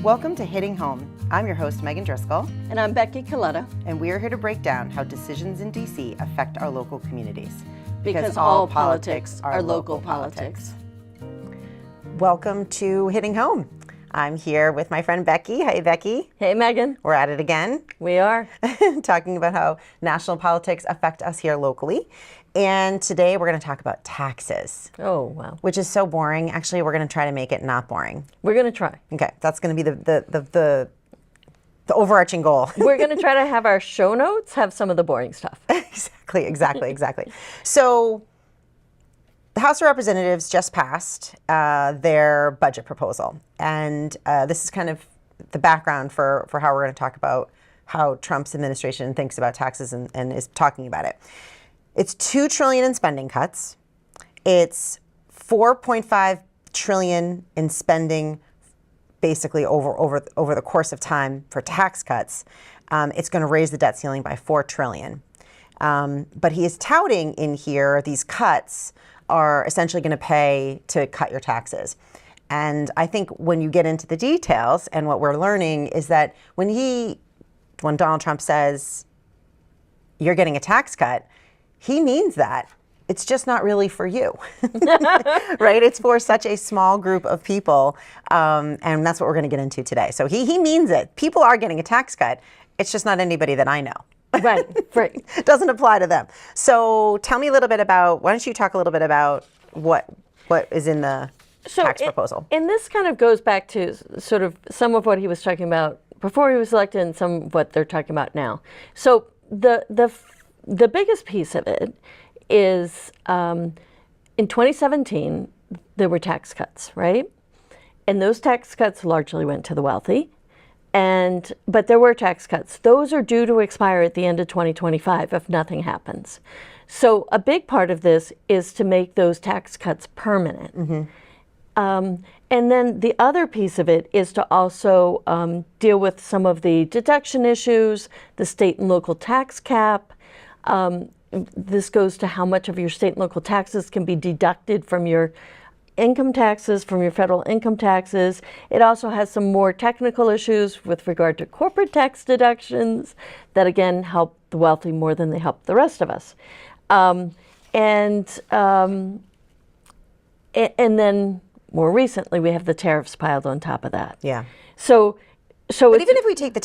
Welcome to Hitting Home. I'm your host, Megan Driscoll. And I'm Becky Coletta. And we are here to break down how decisions in D.C. affect our local communities. Because all politics are local politics. Welcome to Hitting Home. I'm here with my friend Becky. Hey, Becky. Hey, Megan. We're at it again. We are. Talking about how national politics affect us here locally. And today we're going to talk about taxes. Oh, wow. Which is so boring. Actually, we're going to try to make it not boring. We're going to try. Okay, that's going to be the overarching goal. We're going to try to have our show notes have some of the boring stuff. Exactly. So the House of Representatives just passed their budget proposal. And this is kind of the background for how we're going to talk about how Trump's administration thinks about taxes and is talking about it. It's $2 trillion in spending cuts. It's $4.5 trillion in spending basically over the course of time for tax cuts. It's going to raise the debt ceiling by $4 trillion. But he is touting in here these cuts are essentially going to pay to cut your taxes. And I think when you get into the details, and what we're learning is that when Donald Trump says you're getting a tax cut, he means that. It's just not really for you, right? It's for such a small group of people, and that's what we're going to get into today. So he means it. People are getting a tax cut. It's just not anybody that I know. Right. It doesn't apply to them. So tell me a little bit about, why don't you talk a little bit about what is in the tax proposal? And this kind of goes back to sort of some of what he was talking about before he was elected and some of what they're talking about now. So the biggest piece of it is in 2017, there were tax cuts, right? And those tax cuts largely went to the wealthy. But there were tax cuts. Those are due to expire at the end of 2025 if nothing happens. So a big part of this is to make those tax cuts permanent. Mm-hmm. And then the other piece of it is to also deal with some of the deduction issues, the state and local tax cap. This goes to how much of your state and local taxes can be deducted from your income taxes, from your federal income taxes. It also has some more technical issues with regard to corporate tax deductions that, again, help the wealthy more than they help the rest of us. And then more recently, we have the tariffs piled on top of that. Yeah. But even if we take the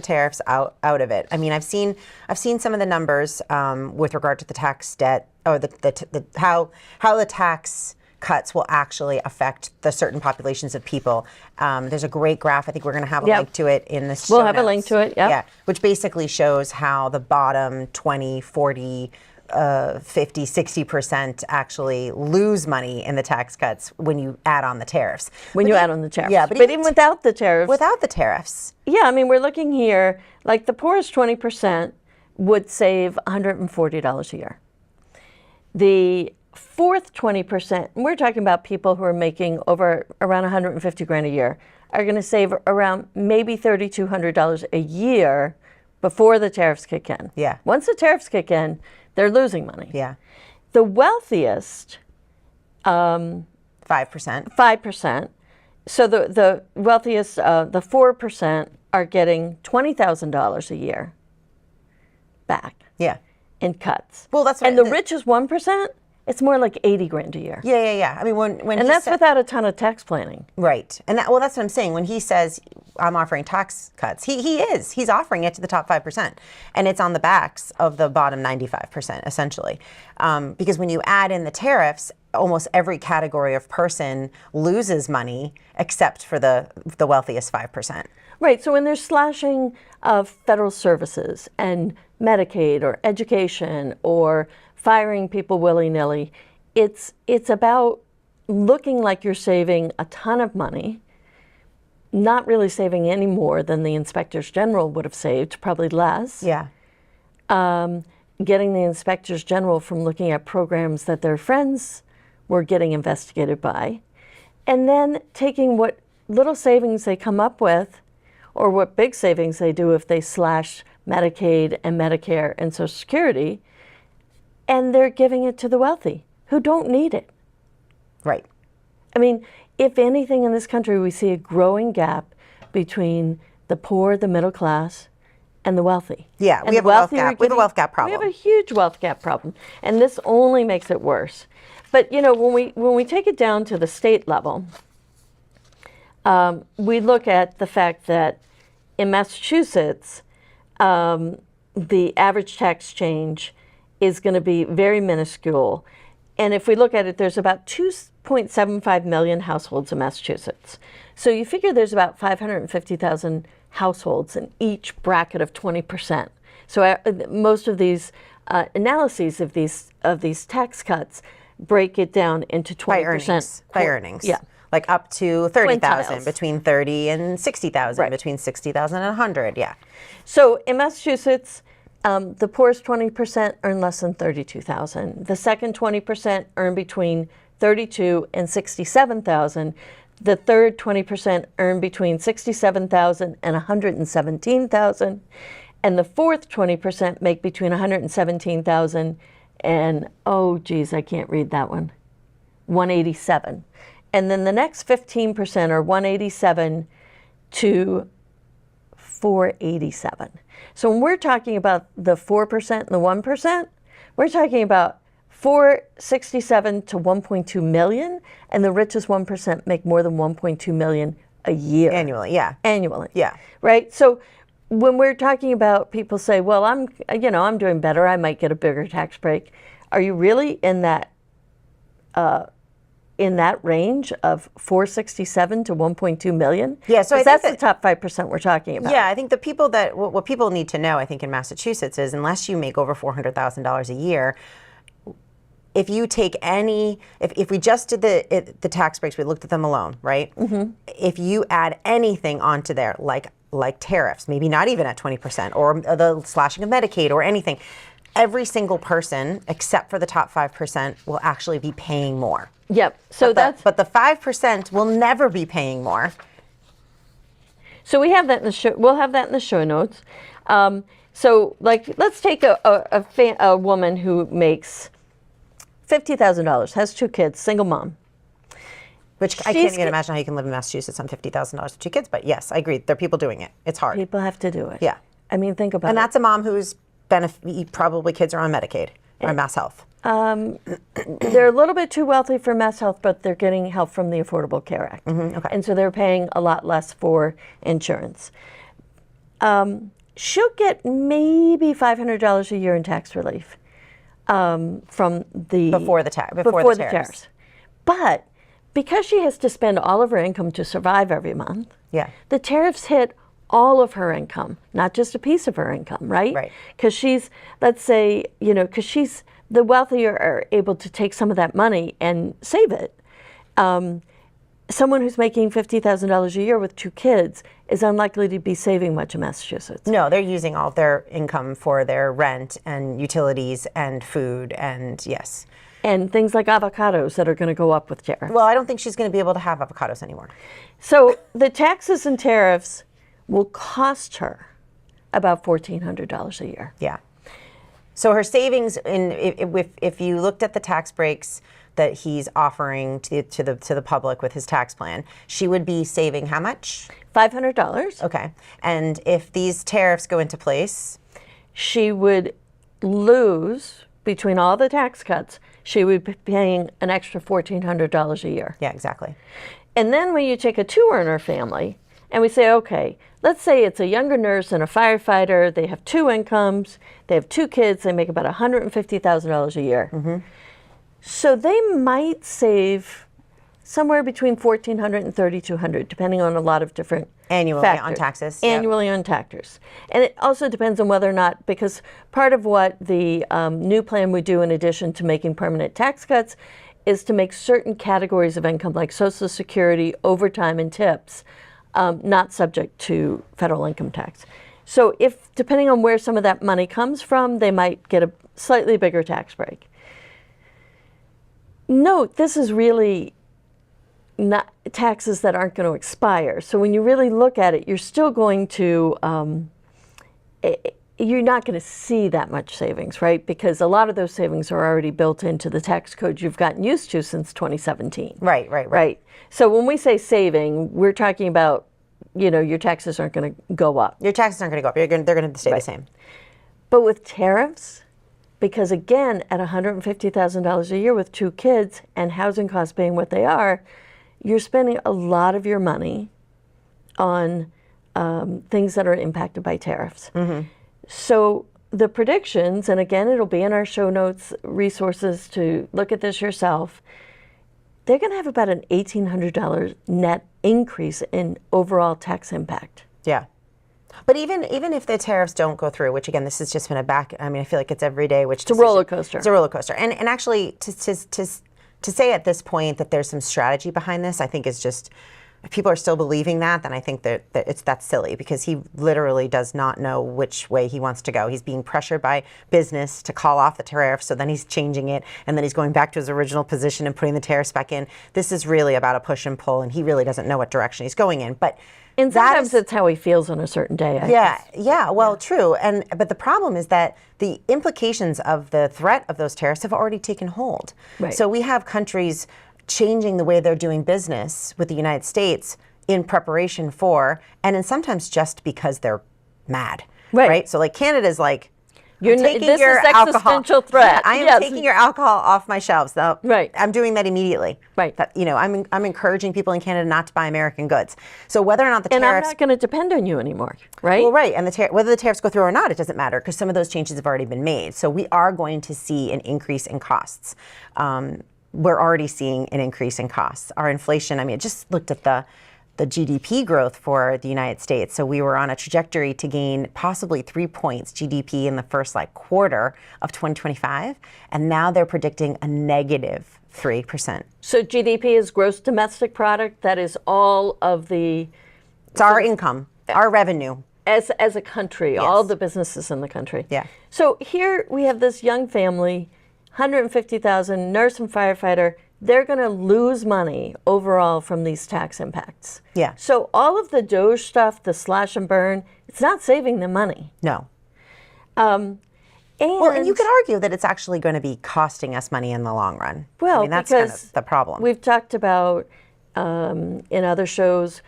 tariffs out of it, I mean, I've seen some of the numbers with regard to the tax debt, or how the tax cuts will actually affect the certain populations of people. There's a great graph. I think we're going to have a link to it in the show We'll have notes. a link to it. Yep. Yeah, which basically shows how the bottom 20, 40, 50, 60% actually lose money in the tax cuts when you add on the tariffs. Add on the tariffs. Yeah, but even without the tariffs. Without the tariffs. Yeah, I mean, we're looking here, like the poorest 20% would save $140 a year. The fourth 20%, and we're talking about people who are making around $150,000 a year, are going to save around maybe $3,200 a year before the tariffs kick in. Yeah. Once the tariffs kick in, they're losing money. Yeah. The wealthiest, 5%. 5%. So the wealthiest, the 4% are getting $20,000 a year back. Yeah. In cuts. Well, that's what and the richest 1%, it's more like $80,000 a year. Yeah. I mean, when that's without a ton of tax planning. Right, and that's what I'm saying. When he says I'm offering tax cuts, he's offering it to the top 5%, and it's on the backs of the bottom 95%, essentially, because when you add in the tariffs, almost every category of person loses money except for the wealthiest 5%. Right. So when they're slashing federal services and Medicaid or education or firing people willy-nilly, it's about looking like you're saving a ton of money, not really saving any more than the inspectors general would have saved, probably less. Yeah. Getting the inspectors general from looking at programs that their friends were getting investigated by, and then taking what little savings they come up with, or what big savings they do if they slash Medicaid and Medicare and Social Security, and they're giving it to the wealthy who don't need it. Right. I mean, if anything in this country, we see a growing gap between the poor, the middle class, and the wealthy. Yeah, And we have the a wealth wealthy gap. are We have a getting- wealth gap problem. We have a huge wealth gap problem, and this only makes it worse. But you know, when we take it down to the state level, we look at the fact that in Massachusetts, the average tax change is going to be very minuscule. And if we look at it, there's about 2.75 million households in Massachusetts. So you figure there's about 550,000 households in each bracket of 20%. So most of these analyses of these tax cuts break it into 20%. By earnings. Yeah. Like up to 30,000, Quintiles. between 30 and 60,000, Right. between 60,000 and 100, yeah. So in Massachusetts, the poorest 20% earn less than 32,000. The second 20% earn between 32 and 67,000. The third 20% earn between 67,000 and 117,000. And the fourth 20% make between 117,000 and, oh geez, I can't read that one, 187. And then the next 15% are 187 to 487. So when we're talking about the 4% and the 1%, we're talking about 467 to 1.2 million, and the richest 1% make more than 1.2 million a year. Annually, yeah. Annually. Yeah. Right? So when we're talking about people say, well, I'm doing better, I might get a bigger tax break. Are you really in that range of 467 to 1.2 million? Yeah, so I think that's that- the top 5% we're talking about. Yeah, I think the people what people need to know, I think in Massachusetts is unless you make over $400,000 a year, if you take if we just did the tax breaks, we looked at them alone, right? Mm-hmm. If you add anything onto there, like tariffs, maybe not even at 20%, or the slashing of Medicaid or anything, every single person except for the top 5% will actually be paying more. Yep. So But the 5% will never be paying more. So we have that in the show. We'll have that in the show notes. So, like, let's take a woman who makes $50,000, has 2 kids, single mom. Which I can't even imagine how you can live in Massachusetts on $50,000 with 2 kids. But yes, I agree. There are people doing it. It's hard. People have to do it. Yeah. I mean, think about it. And that's a mom who's probably kids are on Medicaid or Mass Health. They're a little bit too wealthy for Mass Health, but they're getting help from the Affordable Care Act. Mm-hmm, okay. And so they're paying a lot less for insurance. She'll get maybe $500 a year in tax relief from the... Before the tariffs. But because she has to spend all of her income to survive every month, Yeah. the tariffs hit all of her income, not just a piece of her income, right? Right. Because she's, let's say, the wealthier are able to take some of that money and save it. Someone who's making $50,000 a year with 2 kids is unlikely to be saving much in Massachusetts. No, they're using all of their income for their rent and utilities and food and yes. And things like avocados that are going to go up with tariffs. Well, I don't think she's going to be able to have avocados anymore. So the taxes and tariffs will cost her about $1,400 a year. Yeah. So her savings, if you looked at the tax breaks that he's offering to the public with his tax plan, she would be saving how much? $500. Okay. And if these tariffs go into place? She would lose, between all the tax cuts, she would be paying an extra $1,400 a year. Yeah, exactly. And then when you take a 2-earner family, and we say, okay, let's say it's a younger nurse and a firefighter, they have 2 incomes, they have 2 kids, they make about $150,000 a year. Mm-hmm. So they might save somewhere between $1,400 and $3,200, depending on a lot of different Annually factors. on taxes. Yep. Annually on taxes. And it also depends on whether or not, because part of what the new plan would do in addition to making permanent tax cuts is to make certain categories of income like Social Security, overtime, and tips not subject to federal income tax. So if, depending on where some of that money comes from, they might get a slightly bigger tax break. Note, this is really not taxes that aren't going to expire. So when you really look at it, you're still going to, you're not going to see that much savings, right? Because a lot of those savings are already built into the tax code you've gotten used to since 2017. Right. So when we say saving, we're talking about, your taxes aren't going to go up. Your taxes aren't going to go up. They're going to stay the same. But with tariffs, because again, at $150,000 a year with 2 kids and housing costs being what they are, you're spending a lot of your money on things that are impacted by tariffs. Mm-hmm. So the predictions, and again, it'll be in our show notes, resources to look at this yourself, they're going to have about an $1,800 net increase in overall tax impact. Yeah. But even if the tariffs don't go through, which again, this has just been I feel like it's every day, which it's a roller coaster. It's a roller coaster. And actually to say at this point that there's some strategy behind this, I think is just, if people are still believing that, then I think that that's silly, because he literally does not know which way he wants to go. He's being pressured by business to call off the tariffs, so then he's changing it, and then he's going back to his original position and putting the tariffs back in. This is really about a push and pull, and he really doesn't know what direction he's going in. And sometimes that's how he feels on a certain day. True. But the problem is that the implications of the threat of those tariffs have already taken hold. Right. So we have countries changing the way they're doing business with the United States in preparation for, and then sometimes just because they're mad. Right? So like Canada's like, this is existential threat. I am taking your alcohol off my shelves. Right. I'm doing that immediately. Right. I'm encouraging people in Canada not to buy American goods. So whether or not the tariffs... And I'm not going to depend on you anymore, right? Well, right. And whether the tariffs go through or not, it doesn't matter, because some of those changes have already been made. So we are going to see an increase in costs. We're already seeing an increase in costs. Our inflation, I just looked at the GDP growth for the United States. So we were on a trajectory to gain possibly 3 points GDP in the first quarter of 2025. And now they're predicting a negative 3%. So GDP is gross domestic product. That is all of the... It's our income, our revenue. As a country, all the businesses in the country. Yeah. So here we have this young family, $150,000, nurse and firefighter. They're going to lose money overall from these tax impacts. Yeah. So all of the DOGE stuff, the slash and burn, it's not saving them money. No. And you could argue that it's actually going to be costing us money in the long run. Well, that's because kind of the problem. We've talked about in other shows,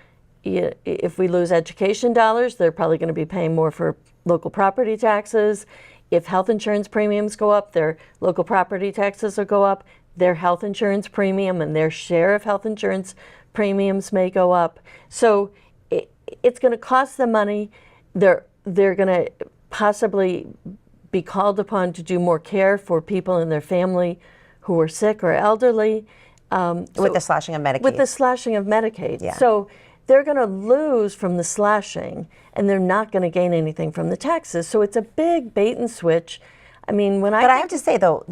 if we lose education dollars, they're probably going to be paying more for local property taxes. If health insurance premiums go up, their local property taxes will go up. Their health insurance premium and their share of health insurance premiums may go up. So it's going to cost them money. They're going to possibly be called upon to do more care for people in their family who are sick or elderly. With the slashing of Medicaid. With the slashing of Medicaid. Yeah. So they're going to lose from the slashing, and they're not going to gain anything from the taxes. So it's a big bait and switch. I have to say though,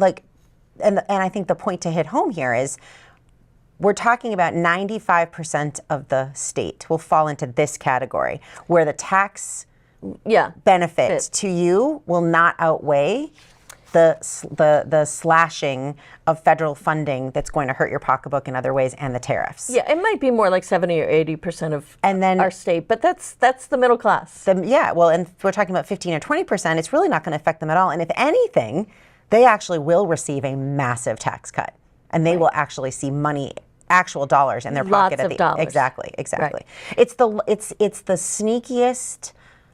and I think the point to hit home here is, we're talking about 95% of the state will fall into this category, where the tax benefit to you will not outweigh the slashing of federal funding that's going to hurt your pocketbook in other ways, and the tariffs. Yeah, it might be more like 70 or 80% of our state, but that's the middle class. And if we're talking about 15 or 20%, it's really not going to affect them at all. And if anything, they actually will receive a massive tax cut, and they will actually see money, actual dollars in their pocket. Lots of dollars. Exactly. Right. It's the sneakiest,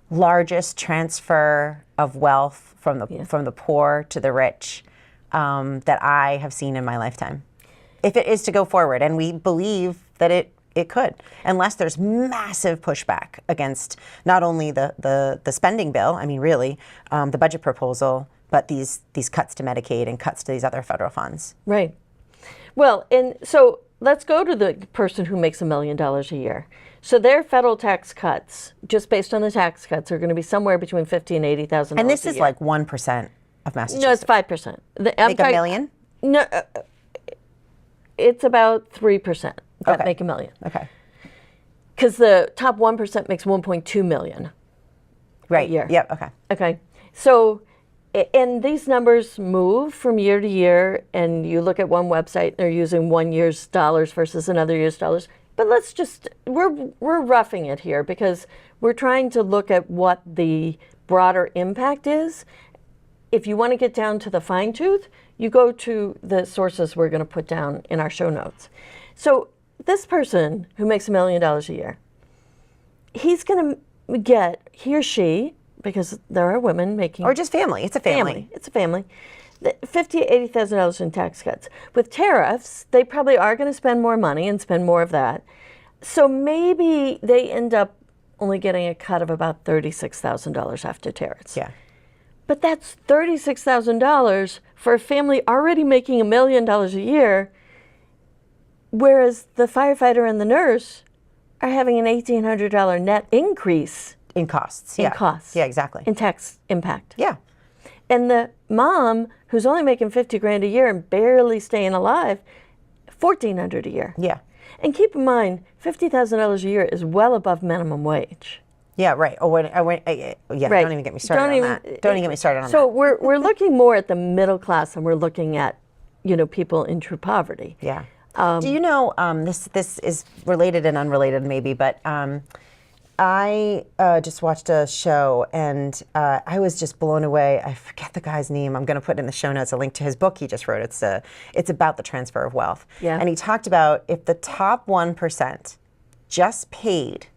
largest transfer of wealth from the poor to the rich that I have seen in my lifetime. If it is to go forward, and we believe that it could, unless there's massive pushback against not only the spending bill, the budget proposal, but these cuts to Medicaid and cuts to these other federal funds. Right. Well, and so let's go to the person who makes $1 million a year. So their federal tax cuts, just based on the tax cuts, are going to be somewhere between $50,000 and $80,000. And this is like 1% of Massachusetts. No, it's 5%. Make $1 million? No, it's about 3% that make $1 million. Okay. Because the top 1% makes $1.2 million. Right. A year. Yep. Okay. Okay. So, and these numbers move from year to year, and you look at one website, they're using 1 year's dollars versus another year's dollars. But we're roughing it here, because we're trying to look at what the broader impact is, if you want to get down to the fine tooth, you go to the sources we're going to put down in our show notes. So this person who makes $1 million a year, he's going to get, he or she, because there are women making... Or just family. It's a family. It's a family. $50,000 to $80,000 in tax cuts. With tariffs, they probably are going to spend more money and spend more of that. So maybe they end up only getting a cut of about $36,000 after tariffs. Yeah. But that's $36,000 for a family already making $1 million a year, whereas the firefighter and the nurse are having an $1,800 net increase. In costs. In costs. Yeah, exactly. In tax impact. Yeah. And the mom, who's only making $50,000 a year and barely staying alive, $1,400 a year. Yeah. And keep in mind, $50,000 a year is well above minimum wage. Yeah, right. Oh, yeah. Right. Don't even get me started on that. Don't even get me started on that. So we're looking more at the middle class, and we're looking at, people in true poverty. Yeah. Do you know, this is related and unrelated maybe, but I just watched a show and I was just blown away. I forget the guy's name. I'm going to put in the show notes a link to his book he just wrote. It's about the transfer of wealth. Yeah. And he talked about if the top 1% just paid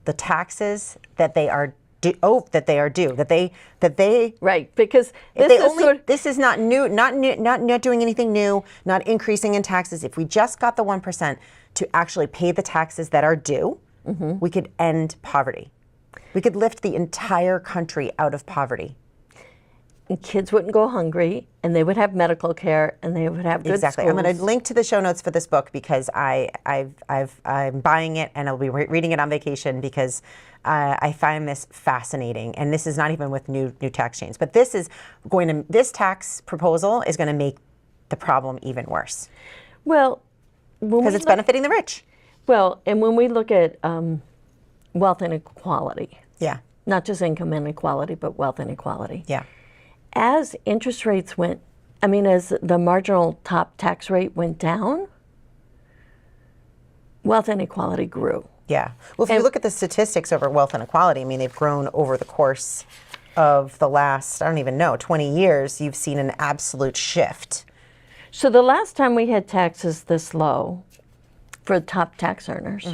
the taxes that they are due, Right, because this is not new, not doing anything new, not increasing in taxes. If we just got the 1% to actually pay the taxes that are due, we could end poverty. We could lift the entire country out of poverty. And kids wouldn't go hungry, and they would have medical care, and they would have good Exactly. schools. I'm going to link to the show notes for this book because I'm buying it and I'll be reading it on vacation because I find this fascinating. And this is not even with new tax changes, but this tax proposal is going to make the problem even worse. Well, because it's benefiting the rich. Well, and when we look at wealth inequality, yeah, not just income inequality, but wealth inequality. Yeah. As interest rates as the marginal top tax rate went down, wealth inequality grew. Yeah. Well, if you look at the statistics over wealth inequality, they've grown over the course of the last, 20 years, you've seen an absolute shift. So the last time we had taxes this low for top tax earners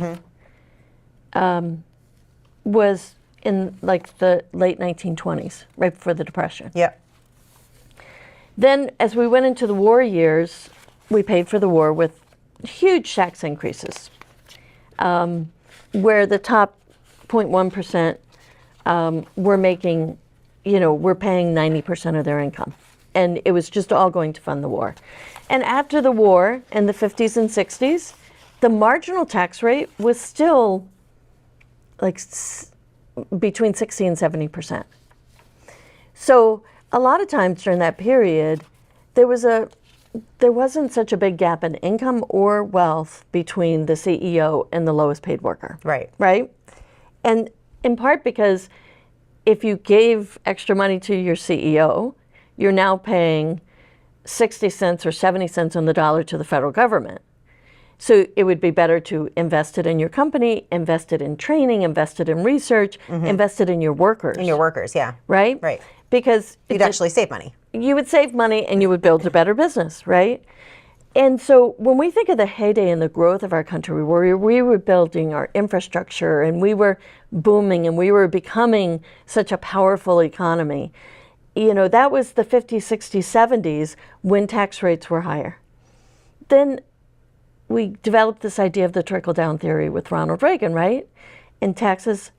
was in the late 1920s, right before the Depression. Yeah. Then as we went into the war years, we paid for the war with huge tax increases, where the top 0.1% were making, were paying 90% of their income. And it was just all going to fund the war. And after the war, in the 50s and 60s, the marginal tax rate was still between 60 and 70%. So a lot of times during that period, there wasn't such a big gap in income or wealth between the CEO and the lowest paid worker. Right. Right? And in part because if you gave extra money to your CEO, you're now paying 60 cents or 70 cents on the dollar to the federal government. So it would be better to invest it in your company, invest it in training, invest it in research, invest it in your workers. In your workers, yeah. Right? Right. Because you'd actually save money. You would save money and you would build a better business, right? And so when we think of the heyday and the growth of our country, where we were building our infrastructure and we were booming and we were becoming such a powerful economy, that was the 50s, 60s, 70s when tax rates were higher. Then we developed this idea of the trickle-down theory with Ronald Reagan, right? And taxes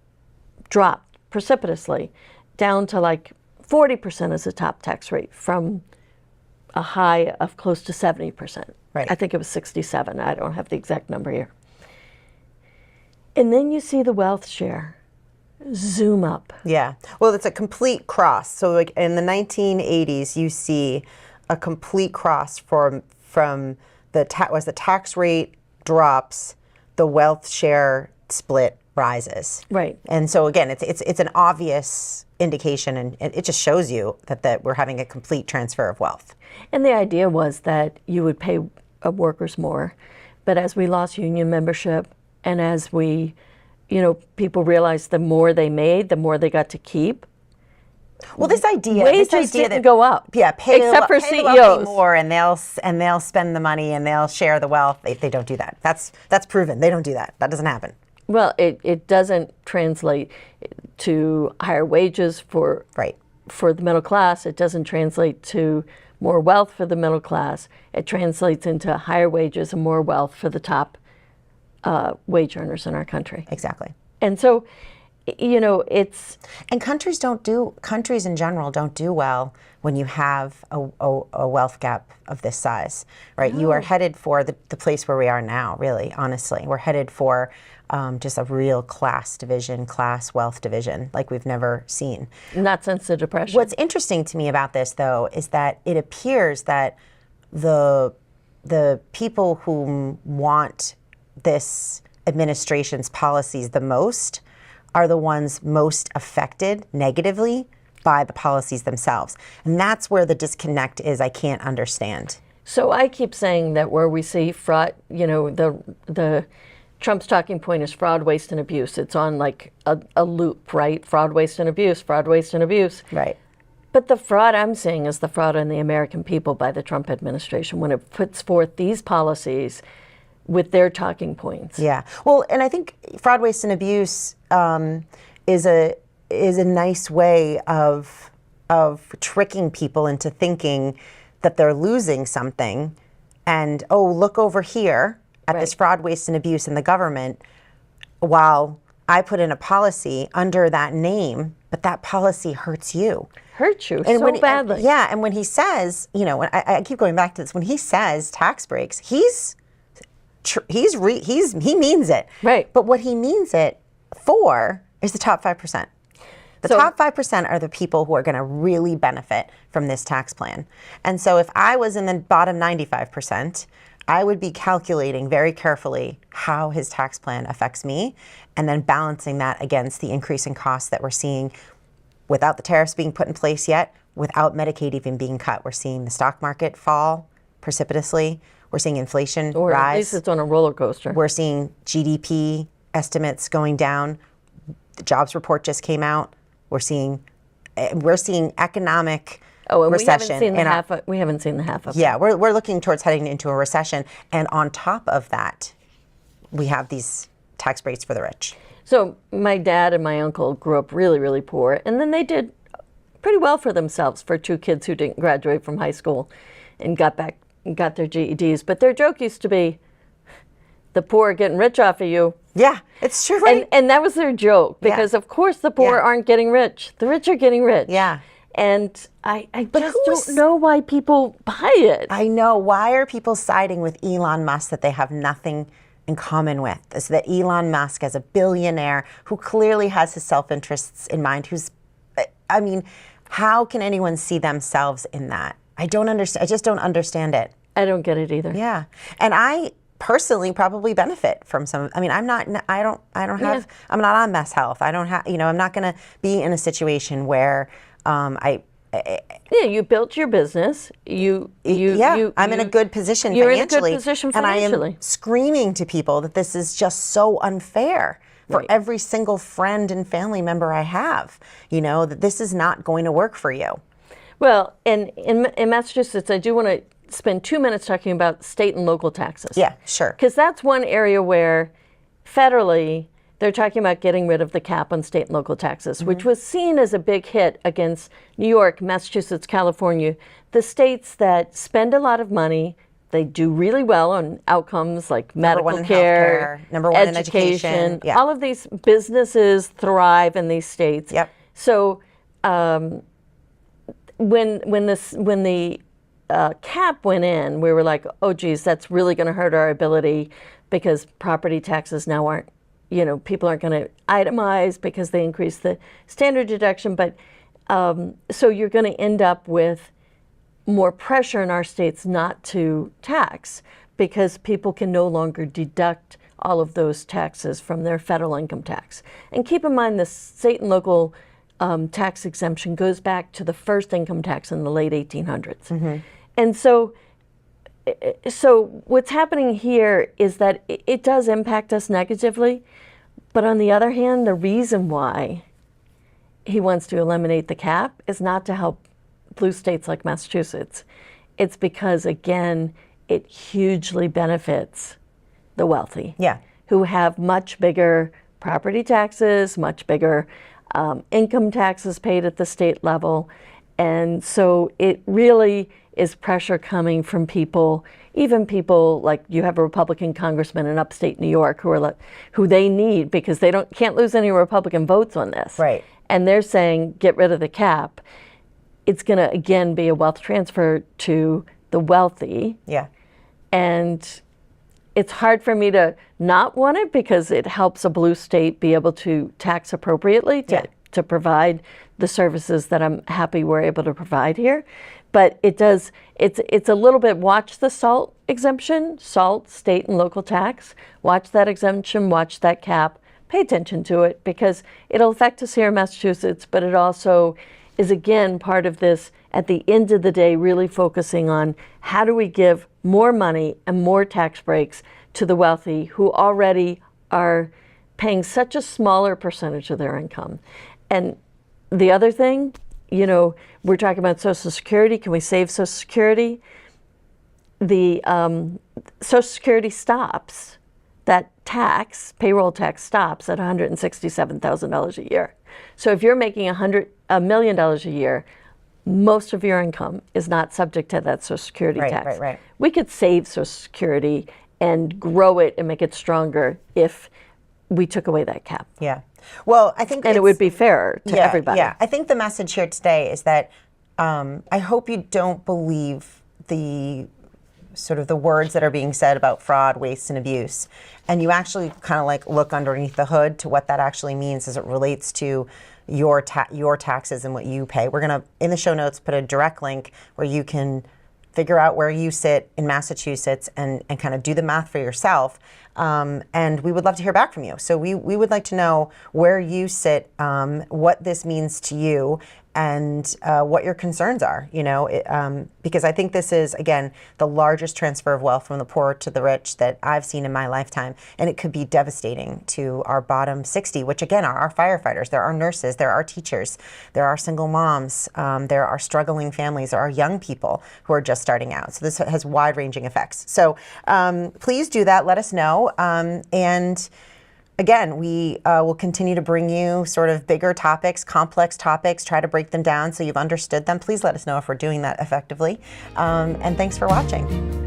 dropped precipitously down to 40% as a top tax rate from a high of close to 70%. Right. I think it was 67. I don't have the exact number here. And then you see the wealth share zoom up. Yeah. Well, it's a complete cross. So in the 1980s, you see a complete cross from the tax rate drops, the wealth share split rises. Right. And so again, it's an obvious indication, and it just shows you that we're having a complete transfer of wealth. And the idea was that you would pay workers more, but as we lost union membership and as we, people realized the more they made, the more they got to keep, Well, this idea wages didn't go up. Yeah, pay except for pay the wealthy CEOs. more, and they'll spend the money and they'll share the wealth. They don't do that. That's proven. They don't do that. That doesn't happen. Well, it doesn't translate to higher wages for the middle class. It doesn't translate to more wealth for the middle class. It translates into higher wages and more wealth for the top wage earners in our country. Exactly. And so, it's... And countries in general don't do well when you have a wealth gap of this size, right? No. You are headed for the place where we are now, really, honestly. We're headed for just a real class wealth division like we've never seen. Not since the Depression. What's interesting to me about this, though, is that it appears that the people who want this administration's policies the most are the ones most affected negatively by the policies themselves. And that's where the disconnect is I can't understand. So I keep saying that where we see fraud, the Trump's talking point is fraud, waste, and abuse. It's on like a loop, right? Fraud, waste, and abuse, fraud, waste, and abuse. Right. But the fraud I'm seeing is the fraud on the American people by the Trump administration when it puts forth these policies with their talking points. Yeah. Well, and I think fraud, waste, and abuse is a nice way of tricking people into thinking that they're losing something, and look over here at this fraud, waste, and abuse in the government, while I put in a policy under that name, but that policy hurts you. Hurts you so badly. And when he says, I keep going back to this, when he says tax breaks, he means it. Right. But what he means it for is the top 5%. The top 5% are the people who are going to really benefit from this tax plan. And so if I was in the bottom 95%, I would be calculating very carefully how his tax plan affects me and then balancing that against the increase in costs that we're seeing without the tariffs being put in place yet, without Medicaid even being cut. We're seeing the stock market fall precipitously. We're seeing inflation rise. Or at least it's on a roller coaster. We're seeing GDP estimates going down. The jobs report just came out. We're seeing economic recession. We haven't seen the half of it. Yeah, we're looking towards heading into a recession. And on top of that, we have these tax breaks for the rich. So my dad and my uncle grew up really, really poor. And then they did pretty well for themselves for two kids who didn't graduate from high school and got their GEDs. But their joke used to be, the poor are getting rich off of you. Yeah, it's true, right? And that was their joke, because of course the poor aren't getting rich. The rich are getting rich. Yeah. And I just don't know why people buy it. I know. Why are people siding with Elon Musk that they have nothing in common with? Is that Elon Musk, as a billionaire who clearly has his self-interests in mind, how can anyone see themselves in that? I don't understand. I just don't understand it. I don't get it either. Yeah. And I personally probably benefit from some. I'm not on Mass Health. I don't have, I'm not going to be in a situation where you built your business. I'm in a good position financially. You're in a good position financially. And I am screaming to people that this is just so unfair for every single friend and family member I have, that this is not going to work for you. Well, in Massachusetts, I do want to spend 2 minutes talking about state and local taxes. Yeah, sure. Because that's one area where federally they're talking about getting rid of the cap on state and local taxes, which was seen as a big hit against New York, Massachusetts, California, the states that spend a lot of money. They do really well on outcomes like medical care, number one in education. Yeah. All of these businesses thrive in these states. Yep. So when the cap went in, we were like, oh, geez, that's really going to hurt our ability, because property taxes now aren't, people aren't going to itemize because they increase the standard deduction. But so you're going to end up with more pressure in our states not to tax, because people can no longer deduct all of those taxes from their federal income tax. And keep in mind, the state and local tax exemption goes back to the first income tax in the late 1800s. And so what's happening here is that it does impact us negatively. But on the other hand, the reason why he wants to eliminate the cap is not to help blue states like Massachusetts. It's because, again, it hugely benefits the wealthy, who have much bigger property taxes, much bigger income taxes paid at the state level. And so it really is pressure coming from people, even people like you have a Republican congressman in upstate New York who they need because they can't lose any Republican votes on this. Right. And they're saying, get rid of the cap. It's going to, again, be a wealth transfer to the wealthy. Yeah. And it's hard for me to not want it because it helps a blue state be able to tax appropriately to provide the services that I'm happy we're able to provide here. But it does, it's a little bit, watch the SALT exemption, SALT, state and local tax. Watch that exemption, watch that cap, pay attention to it because it'll affect us here in Massachusetts, but it also is, again, part of this, at the end of the day, really focusing on how do we give more money and more tax breaks to the wealthy who already are paying such a smaller percentage of their income. And the other thing, you know, we're talking about Social Security. Can we save Social Security? The Social Security stops. That tax, payroll tax, stops at $167,000 a year. So if you're making $1 million a year, most of your income is not subject to that Social Security tax. Right. We could save Social Security and grow it and make it stronger if we took away that cap. Yeah. Well, I think and it would be fairer to everybody. Yeah. I think the message here today is that I hope you don't believe the sort of the words that are being said about fraud, waste, and abuse, and you actually kind of like look underneath the hood to what that actually means as it relates to your taxes and what you pay. We're gonna, in the show notes, put a direct link where you can figure out where you sit in Massachusetts and kind of do the math for yourself. And we would love to hear back from you. So we would like to know where you sit, what this means to you, and what your concerns are, you know, because I think this is, again, the largest transfer of wealth from the poor to the rich that I've seen in my lifetime. And it could be devastating to our bottom 60, which again are our firefighters, there are nurses, there are teachers, there are single moms, there are struggling families, there are young people who are just starting out. So this has wide-ranging effects. So please do that, let us know. And again, we will continue to bring you sort of bigger topics, complex topics, try to break them down so you've understood them. Please let us know if we're doing that effectively. And thanks for watching.